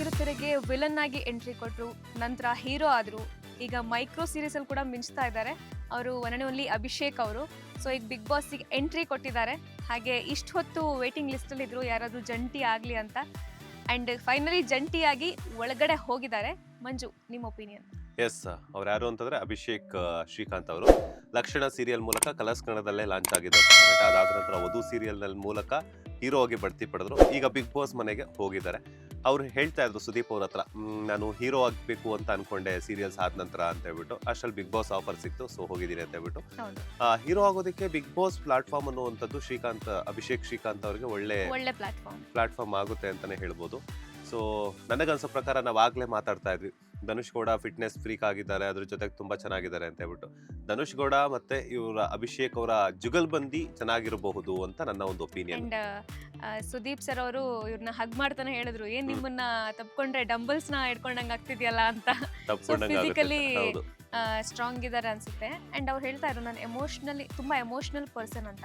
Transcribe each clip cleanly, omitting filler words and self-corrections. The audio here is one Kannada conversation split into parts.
ಕಿರುತೆರೆಗೆ ವಿಲನ್ ಆಗಿ ಎಂಟ್ರಿ ಕೊಟ್ಟರು, ನಂತರ ಹೀರೋ ಆದರು. ಈಗ ಮೈಕ್ರೋ ಸೀರೀಸಲ್ಲಿ ಕೂಡ ಮಿಂಚ್ತಾ ಇದ್ದಾರೆ. ಅವರು ಒನ್ ಆ್ಯಂಡ್ ಓನ್ಲಿ ಅಭಿಷೇಕ್ ಅವರು. ಸೊ ಈಗ ಬಿಗ್ ಬಾಸಿಗೆ ಎಂಟ್ರಿ ಕೊಟ್ಟಿದ್ದಾರೆ. ಹಾಗೆ ಇಷ್ಟು ಹೊತ್ತು ವೇಟಿಂಗ್ ಲಿಸ್ಟಲ್ಲಿ ಇದ್ರು ಯಾರಾದರೂ ಜಂಟಿ ಆಗಲಿ ಅಂತ. ಆ್ಯಂಡ್ ಫೈನಲಿ ಜಂಟಿಯಾಗಿ ಒಳಗಡೆ ಹೋಗಿದ್ದಾರೆ. ಮಂಜು, ನಿಮ್ಮ ಒಪಿನಿಯನ್? ಎಸ್, ಅವ್ರು ಯಾರು ಅಂತಂದ್ರೆ ಅಭಿಷೇಕ್ ಶ್ರೀಕಾಂತ್ ಅವರು. ಲಕ್ಷಣ ಸೀರಿಯಲ್ ಮೂಲಕ ಕಲರ್ಸ್ ಕನ್ನಡದಲ್ಲೇ ಲಾಂಚ್ ಆಗಿದ್ದಾರೆ. ಅದಾದ ನಂತರ ವಧು ಸೀರಿಯಲ್ ಮೂಲಕ ಹೀರೋ ಆಗಿ ಬಡ್ತಿ ಪಡೆದ್ರು. ಈಗ ಬಿಗ್ ಬಾಸ್ ಮನೆಗೆ ಹೋಗಿದ್ದಾರೆ. ಅವ್ರು ಹೇಳ್ತಾ ಇದ್ರು ಸುದೀಪ್ ಅವ್ರ ಹತ್ರ, ನಾನು ಹೀರೋ ಆಗಬೇಕು ಅಂತ ಅನ್ಕೊಂಡೆ ಸೀರಿಯಲ್ಸ್ ಆದ ನಂತರ ಅಂತ ಹೇಳ್ಬಿಟ್ಟು. ಅಷ್ಟರಲ್ಲಿ ಬಿಗ್ ಬಾಸ್ ಆಫರ್ ಸಿಕ್ತು, ಸೊ ಹೋಗಿದ್ದೀನಿ ಅಂತ ಹೇಳ್ಬಿಟ್ಟು. ಹೀರೋ ಆಗೋದಕ್ಕೆ ಬಿಗ್ ಬಾಸ್ ಪ್ಲಾಟ್ಫಾರ್ಮ್ ಅನ್ನುವಂಥದ್ದು ಅಭಿಷೇಕ್ ಶ್ರೀಕಾಂತ್ ಅವ್ರಿಗೆ ಒಳ್ಳೆ ಪ್ಲಾಟ್ಫಾರ್ಮ್ ಆಗುತ್ತೆ ಅಂತಾನೆ ಹೇಳ್ಬೋದು. ಸೊ ನನಗನ್ಸೋ ಪ್ರಕಾರ ನಾವು ಆಗ್ಲೇ ಮಾತಾಡ್ತಾ ಇದ್ವಿ, ಧನುಷ್ ಗೌಡ ಫಿಟ್ನೆಸ್ ಫ್ರೀಕ್ ಆಗಿದ್ದಾರೆ, ಅದ್ರ ಜೊತೆಗೆ ತುಂಬಾ ಚೆನ್ನಾಗಿದ್ದಾರೆ ಅಂತ ಹೇಳ್ಬಿಟ್ಟು. ಧನುಷ್ ಗೌಡ ಮತ್ತೆ ಇವರ ಅಭಿಷೇಕ್ ಅವರ ಜುಗಲ್ಬಂದಿ ಚೆನ್ನಾಗಿರಬಹುದು ಅಂತ ನನ್ನ ಒಂದು ಒಪಿನಿಯನ್. ಸುದೀಪ್ ಸರ್ ಅವರು ಇವ್ರನ್ನ ಹಗ್ ಮಾಡ್ತಾನೆ ಹೇಳಿದ್ರು, ಏನ್ ನಿಮ್ಮನ್ನ ತಪ್ಕೊಂಡ್ರೆ ಡಂಬಲ್ಸ್ ನ ಇಟ್ಕೊಂಡಂಗ ಆಗ್ತಿದ್ಯಲ್ಲ ಅಂತ. ಫಿಸಿಕಲಿ ಸ್ಟ್ರಾಂಗ್ ಇದಾರೆ ಅನ್ಸುತ್ತೆ. ಅಂಡ್ ಅವ್ರು ಹೇಳ್ತಾ ಇದ್ರು, ನಾನು ತುಂಬಾ ಎಮೋಷನಲ್ ಪರ್ಸನ್ ಅಂತ.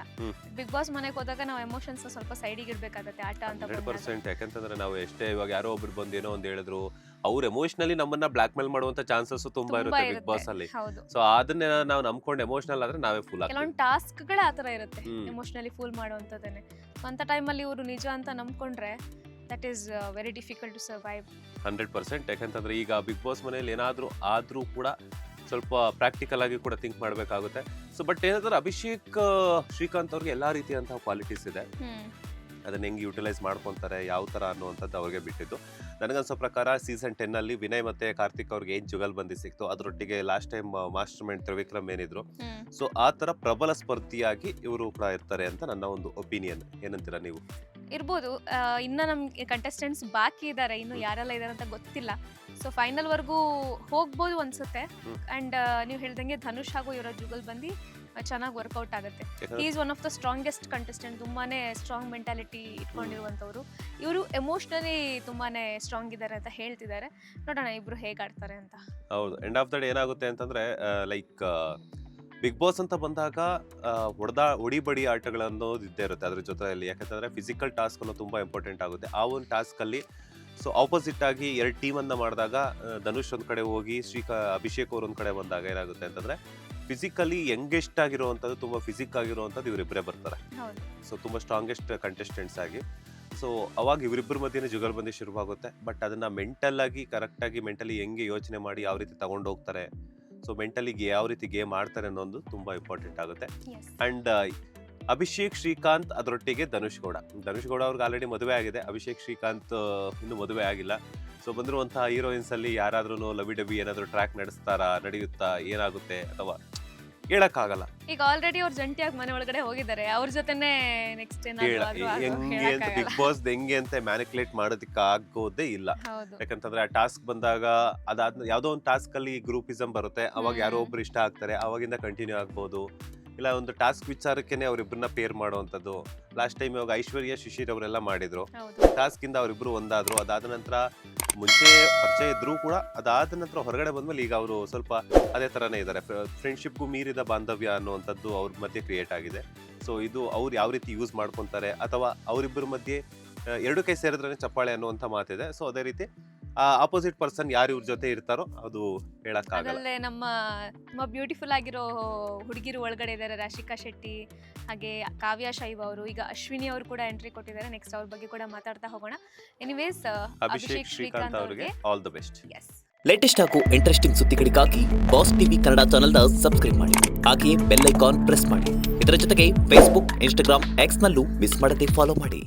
ಬಿಗ್ ಬಾಸ್ ಮನೆಗೆ ಹೋದಾಗ ನಾವು ಎಮೋಷನ್ಸ್ ಸ್ವಲ್ಪ ಸೈಡಿಗೆ ಇಡ್ಬೇಕಾಗತ್ತೆ ಆಟ ಅಂತ. 100%. ಯಾಕಂತಂದ್ರೆ ನಾವು ಎಷ್ಟೇ ಇವಾಗ ಯಾರೋ ಒಬ್ರು ಬಂದು ಏನೋ ಒಂದು ಹೇಳಿದ್ರು, ಅವ್ರು ಎಮೋಷನಲಿ ನಮ್ಮನ್ನ ಬ್ಲಾಕ್ ಮೇಲ್ ಮಾಡುವಂತ ಚಾನ್ಸಸ್ ತುಂಬಾ ಇರುತ್ತೆ ಬಿಗ್ ಬಾಸ್ ಅಲ್ಲಿ. ಸೊ ಅದನ್ನ ನಾವು ನಂಬ್ಕೊಂಡು ಎಮೋಷನಲ್ ಆದ್ರೆ ನಾವೇ ಫುಲ್ ಆಗ್ತೀವಿ. ಕೆಲವೊಂದು ಟಾಸ್ಕ್ ಗಳ ಆತರ ಇರುತ್ತೆ ಎಮೋಷನಲಿ ಫುಲ್ ಮಾಡುವಂತದೇನೆ. ಅಂತ ಟೈಮಲ್ಲಿ ಇವರು ನಿಜ ಅಂತ ನಂಬ್ಕೊಂಡ್ರೆ that is very difficult to survive. 100%. ಯಾಕಂತಂದ್ರೆ ಈಗ ಬಿಗ್ ಬಾಸ್ ಮನೆಯಲ್ಲಿ ಏನಾದ್ರೂ ಆದ್ರೂ ಕೂಡ ಸ್ವಲ್ಪ ಪ್ರಾಕ್ಟಿಕಲ್ ಆಗಿ ಕೂಡ ಥಿಂಕ್ ಮಾಡಬೇಕಾಗುತ್ತೆ. ಸೊ ಬಟ್ ಏನಂದ್ರೆ ಅಭಿಷೇಕ್ ಶ್ರೀಕಾಂತ್ ಅವ್ರಿಗೆ ಎಲ್ಲಾ ರೀತಿಯಂತಹ ಕ್ವಾಲಿಟೀಸ್ ಇದೆ. ಅದನ್ನ ಹೆಂಗೆ ಯುಟಿಲೈಸ್ ಮಾಡ್ಕೊಂತಾರೆ, ಯಾವ ತರ ಅನ್ನುವಂಥದ್ದು ಅವ್ರಿಗೆ ಬಿಟ್ಟಿದ್ದು. ನನಗನ್ಸೋ ಪ್ರಕಾರ ಸೀಸನ್ 10 ಅಲ್ಲಿ ವಿನಯ್ ಮತ್ತೆ ಕಾರ್ತಿಕ್ ಅವ್ರಿಗೆ ಏನ್ ಜುಗಲ್ ಬಂದಿ ಸಿಕ್ತು, ಅದ್ರೊಟ್ಟಿಗೆ last time mastermind Trivikram ಏನಿದ್ರು, ಸೊ ಆ ತರ ಪ್ರಬಲ ಸ್ಪರ್ಧಿಯಾಗಿ ಇವರು ಕೂಡ ಇರ್ತಾರೆ ಅಂತ ನನ್ನ ಒಂದು ಒಪಿನಿಯನ್. ಏನಂತೀರಾ ನೀವು? ಇರ್ಬೋದು. ಇನ್ನ ನಮ್ಗೆ ಕಂಟೆಸ್ಟೆಂಟ್ಸ್ ಬಾಕಿ ಇದ್ದಾರೆ, ಇನ್ನು ಯಾರೆಲ್ಲ ಇದಾರೆ ಅಂತ ಗೊತ್ತಿಲ್ಲ. ಸೊ ಫೈನಲ್ ವರ್ಗೂ ಹೋಗ್ಬೋದು ಅನ್ಸುತ್ತೆ. ಅಂಡ್ ನೀವು ಹೇಳ್ದಂಗೆ ಧನುಷ್ ಹಾಗೂ ಇವರ ಜುಗಲ್ ಬಂದಿ ಚೆನ್ನಾಗಿ ವರ್ಕೌಟ್ ಆಗುತ್ತೆ. Is one of the strongest contestant. ತುಂಬಾನೇ ಸ್ಟ್ರಾಂಗ್ ಮೆಂಟಾಲಿಟಿ ಇಟ್ಕೊಂಡಿರುವಂತವ್ರು. ಇವರು ಎಮೋಷನಲಿ ತುಂಬಾನೇ ಸ್ಟ್ರಾಂಗ್ ಇದ್ದಾರೆ ಅಂತ ಹೇಳ್ತಿದ್ದಾರೆ. ನೋಡೋಣ ಇಬ್ರು ಹೇಗೆ ಆಡ್ತಾರೆ ಅಂತ. ಹೌದು, ಎಂಡ್ ಆಫ್ ದ ಡೇ ಏನಾಗುತ್ತೆ ಅಂತಂದ್ರೆ ಲೈಕ್ ಬಿಗ್ ಬಾಸ್ ಅಂತ ಬಂದಾಗ ಹೊಡಿಬಡಿ ಆಟಗಳನ್ನೋದು ಇದ್ದೇ ಇರುತ್ತೆ ಅದ್ರ ಜೊತೆಯಲ್ಲಿ. ಯಾಕಂತಂದ್ರೆ ಫಿಸಿಕಲ್ ಟಾಸ್ಕ್ ಅನ್ನೋ ತುಂಬಾ ಇಂಪಾರ್ಟೆಂಟ್ ಆಗುತ್ತೆ. ಆ ಒಂದು ಟಾಸ್ಕ್ ಅಲ್ಲಿ ಸೊ ಆಪೋಸಿಟ್ ಆಗಿ 2 ಟೀಮ್ ಅನ್ನ ಮಾಡಿದಾಗ ಧನುಷ್ ಒಂದ್ ಕಡೆ ಹೋಗಿ ಅಭಿಷೇಕ್ ಅವ್ರ ಒಂದ್ ಕಡೆ ಬಂದಾಗ ಏನಾಗುತ್ತೆ ಅಂತಂದ್ರೆ ಫಿಸಿಕಲಿ ಯಂಗೆಸ್ಟ್ ಆಗಿರುವಂತದ್ದು, ತುಂಬಾ ಫಿಸಿಕ್ ಆಗಿರುವಂತದ್ದು ಇವರಿಬ್ಬರೇ ಬರ್ತಾರೆ. ಸೊ ತುಂಬಾ ಸ್ಟ್ರಾಂಗೆಸ್ಟ್ ಕಂಟೆಸ್ಟೆಂಟ್ಸ್ ಆಗಿ. ಸೊ ಅವಾಗ ಇವರಿಬ್ಬರ ಮಧ್ಯೆ ಜುಗಲ್ಬಂದಿ ಶುರುವಾಗುತ್ತೆ. ಬಟ್ ಅದನ್ನ ಮೆಂಟಲಿ ಹೆಂಗೆ ಯೋಚನೆ ಮಾಡಿ ಯಾವ ರೀತಿ ತಗೊಂಡು ಹೋಗ್ತಾರೆ, ಸೊ ಮೆಂಟಲಿ ಯಾವ ರೀತಿ ಗೇಮ್ ಆಡ್ತಾರೆ ಅನ್ನೋದು ತುಂಬಾ ಇಂಪಾರ್ಟೆಂಟ್ ಆಗುತ್ತೆ. ಅಂಡ್ ಅಭಿಷೇಕ್ ಶ್ರೀಕಾಂತ್ ಅದರೊಟ್ಟಿಗೆ ಧನುಷ್ ಗೌಡ ಅವ್ರಿಗೆ ಆಲ್ರೆಡಿ ಮದುವೆ ಆಗಿದೆ. ಅಭಿಷೇಕ್ ಶ್ರೀಕಾಂತ್ ಇನ್ನು ಮದುವೆ ಆಗಿಲ್ಲ. ಸೊ ಬಂದಿರುವಂತಹ ಹೀರೋಯಿನ್ಸ್ ಅಲ್ಲಿ ಯಾರಾದ್ರೂ ಲವಿ ಡಬಿ ಏನಾದ್ರು ಟ್ರ್ಯಾಕ್ ನಡೆಯುತ್ತಾ ಏನಾಗುತ್ತೆ ಅಥವಾ ಹೇಳಕ್ಕಾಗಲ್ಲ. ಈಗ ಆಲ್ರೆಡಿ ಅವ್ರು ಜಂಟಿಯಾಗಿ ಮನೆ ಒಳಗಡೆ ಹೋಗಿದ್ದಾರೆ, ಅವ್ರ ಜೊತೆನೆ ನೆಕ್ಸ್ಟ್ ಬಿಗ್ ಬಾಸ್ ಹೆಂಗೆ ಅಂತ ಮ್ಯಾನಿಕ್ಯುಲೇಟ್ ಮಾಡೋದಕ್ಕೆ ಆಗೋದೇ ಇಲ್ಲ. ಯಾಕಂತಂದ್ರೆ ಆ ಟಾಸ್ಕ್ ಬಂದಾಗ ಅದಾದ್ಮೇಲೆ ಯಾವ್ದೋ ಒಂದು ಟಾಸ್ಕ್ ಅಲ್ಲಿ ಗ್ರೂಪಿಸಮ್ ಬರುತ್ತೆ, ಅವಾಗ ಯಾರೋ ಒಬ್ರು ಇಷ್ಟ ಆಗ್ತಾರೆ, ಅವಾಗಿಂದ ಕಂಟಿನ್ಯೂ ಆಗ್ಬೋದು. ಇಲ್ಲ ಒಂದು ಟಾಸ್ಕ್ ವಿಚಾರಕ್ಕೇನೆ ಅವ್ರಿಬ್ರನ್ನ ಪೇರ್ ಮಾಡುವಂಥದ್ದು. ಲಾಸ್ಟ್ ಟೈಮ್ ಇವಾಗ ಐಶ್ವರ್ಯ ಶಿಶಿರ್ ಅವರೆಲ್ಲ ಮಾಡಿದ್ರು. ಟಾಸ್ಕ್ ಇಂದ ಅವರಿಬ್ರು ಒಂದಾದ್ರು. ಅದಾದ ನಂತರ ಮುಂಚೆ ಪರಿಚಯ ಇದ್ರು ಕೂಡ ಅದಾದ ನಂತರ ಹೊರಗಡೆ ಬಂದ್ಮೇಲೆ ಈಗ ಅವರು ಸ್ವಲ್ಪ ಅದೇ ತರನೇ ಇದ್ದಾರೆ. ಫ್ರೆಂಡ್ಶಿಪ್ಗೂ ಮೀರಿದ ಬಾಂಧವ್ಯ ಅನ್ನುವಂಥದ್ದು ಅವ್ರ ಮಧ್ಯೆ ಕ್ರಿಯೇಟ್ ಆಗಿದೆ. ಸೊ ಇದು ಅವ್ರು ಯಾವ ರೀತಿ ಯೂಸ್ ಮಾಡ್ಕೊಂತಾರೆ, ಅಥವಾ ಅವರಿಬ್ಬರ ಮಧ್ಯೆ 2 ಕೈ ಸೇರಿದ್ರೆ ಚಪ್ಪಾಳೆ ಅನ್ನುವಂಥ ಮಾತಿದೆ. ಸೊ ಅದೇ ರೀತಿ ಆಪೋಸಿಟ್ ಪರ್ಸನ್ ಯಾರು ಇವ್ರ ಜೊತೆ ಇರ್ತಾರೋ ಅದು ಹೇಳಕ್ಕಾಗಲ್ಲ. ನಮ್ಮ ಬ್ಯೂಟಿಫುಲ್ ಆಗಿರೋ ಹುಡುಗಿರು ಒಳಗಡೆ ಇದ್ದಾರೆ, ರಾಶಿಕಾ ಶೆಟ್ಟಿ ಹಾಗೆ ಕಾವ್ಯ ಶೈವ್ ಅವರು. ಈಗ ಅಶ್ವಿನಿ ಅವರು ಕೂಡ ಎಂಟ್ರಿ ಕೊಟ್ಟಿದ್ದಾರೆ. ನೆಕ್ಸ್ಟ್ ಅವ್ರ ಬಗ್ಗೆ ಕೂಡ ಮಾತಾಡ್ತಾ ಹೋಗೋಣ. ಎನಿವೇಸ್, ಅಭಿಷೇಕ್ ಶ್ರೀಕಾಂತ್ ಅವರಿಗೆ ಆಲ್ ದ ಬೆಸ್ಟ್. ಲೇಟೆಸ್ಟ್ ಹಾಗೂ ಇಂಟ್ರೆಸ್ಟಿಂಗ್ ಸುದ್ದಿಗಳಿಗಾಗಿ ಬಾಸ್ ಟಿವಿ ಕನ್ನಡ ಚಾನೆಲ್ನ ಸಬ್ಸ್ಕ್ರೈಬ್ ಮಾಡಿ. ಹಾಗೆಯೇ ಬೆಲ್ ಐಕಾನ್ ಪ್ರೆಸ್ ಮಾಡಿ. ಇದರ ಜೊತೆಗೆ ಫೇಸ್ಬುಕ್, ಇನ್ಸ್ಟಾಗ್ರಾಮ್, ಎಕ್ಸ್ ನಲ್ಲೂ ಮಿಸ್ ಮಾಡದೆ ಫಾಲೋ ಮಾಡಿ.